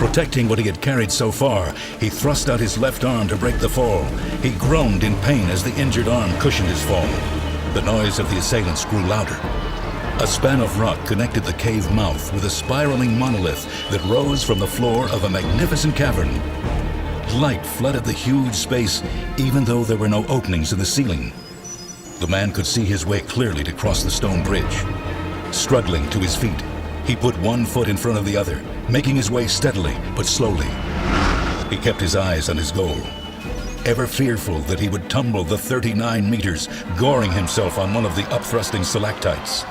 Protecting what he had carried so far, he thrust out his left arm to break the fall. He groaned in pain as the injured arm cushioned his fall. The noise of the assailants grew louder. A span of rock connected the cave mouth with a spiraling monolith that rose from the floor of a magnificent cavern. Light flooded the huge space, even though there were no openings in the ceiling. The man could see his way clearly to cross the stone bridge. Struggling to his feet, he put one foot in front of the other, making his way steadily but slowly. He kept his eyes on his goal, ever fearful that he would tumble the 39 meters, goring himself on one of the upthrusting stalactites.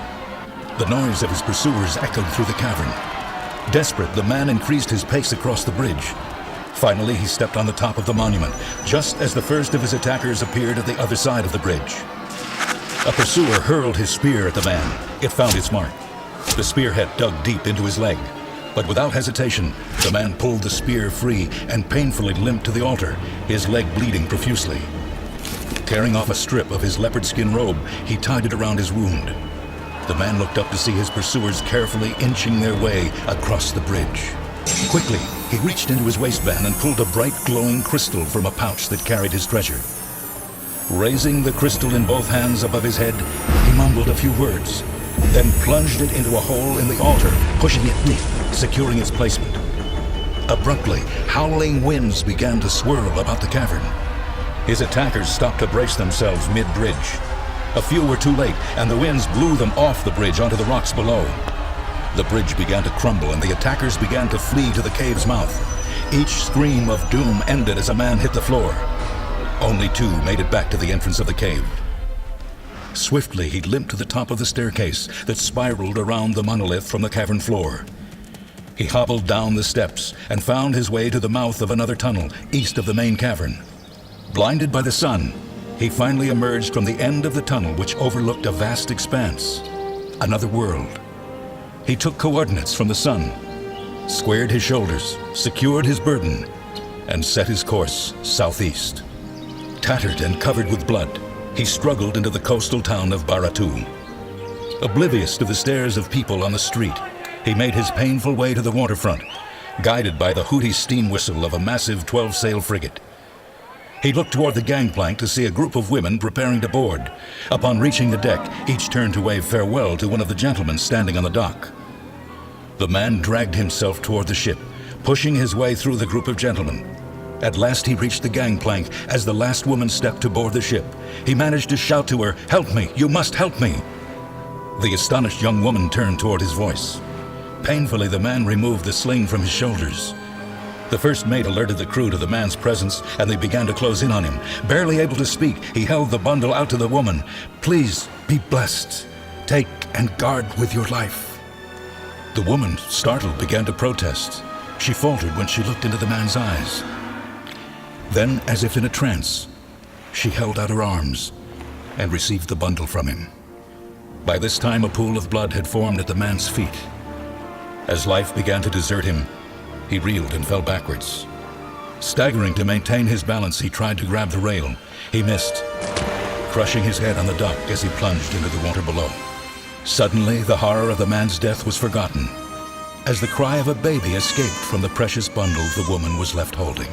The noise of his pursuers echoed through the cavern. Desperate, the man increased his pace across the bridge. Finally, he stepped on the top of the monument, just as the first of his attackers appeared at the other side of the bridge. A pursuer hurled his spear at the man. It found its mark. The spearhead dug deep into his leg, but without hesitation, the man pulled the spear free and painfully limped to the altar, his leg bleeding profusely. Tearing off a strip of his leopard skin robe, he tied it around his wound. The man looked up to see his pursuers carefully inching their way across the bridge. Quickly, he reached into his waistband and pulled a bright glowing crystal from a pouch that carried his treasure. Raising the crystal in both hands above his head, he mumbled a few words, then plunged it into a hole in the altar, pushing it deep, securing its placement. Abruptly, howling winds began to swirl about the cavern. His attackers stopped to brace themselves mid-bridge. A few were too late, and the winds blew them off the bridge onto the rocks below. The bridge began to crumble, and the attackers began to flee to the cave's mouth. Each scream of doom ended as a man hit the floor. Only two made it back to the entrance of the cave. Swiftly, he limped to the top of the staircase that spiraled around the monolith from the cavern floor. He hobbled down the steps and found his way to the mouth of another tunnel east of the main cavern. Blinded by the sun, he finally emerged from the end of the tunnel, which overlooked a vast expanse, another world. He took coordinates from the sun, squared his shoulders, secured his burden, and set his course southeast. Tattered and covered with blood, he struggled into the coastal town of Baratu. Oblivious to the stares of people on the street, he made his painful way to the waterfront, guided by the hooty steam whistle of a massive 12-sail frigate. He looked toward the gangplank to see a group of women preparing to board. Upon reaching the deck, each turned to wave farewell to one of the gentlemen standing on the dock. The man dragged himself toward the ship, pushing his way through the group of gentlemen. At last he reached the gangplank as the last woman stepped to board the ship. He managed to shout to her, "Help me! You must help me!" The astonished young woman turned toward his voice. Painfully, the man removed the sling from his shoulders. The first mate alerted the crew to the man's presence, and they began to close in on him. Barely able to speak, he held the bundle out to the woman. "Please, be blessed. Take and guard with your life." The woman, startled, began to protest. She faltered when she looked into the man's eyes. Then, as if in a trance, she held out her arms and received the bundle from him. By this time, a pool of blood had formed at the man's feet. As life began to desert him, he reeled and fell backwards. Staggering to maintain his balance, he tried to grab the rail. He missed, crushing his head on the dock as he plunged into the water below. Suddenly, the horror of the man's death was forgotten, as the cry of a baby escaped from the precious bundle the woman was left holding.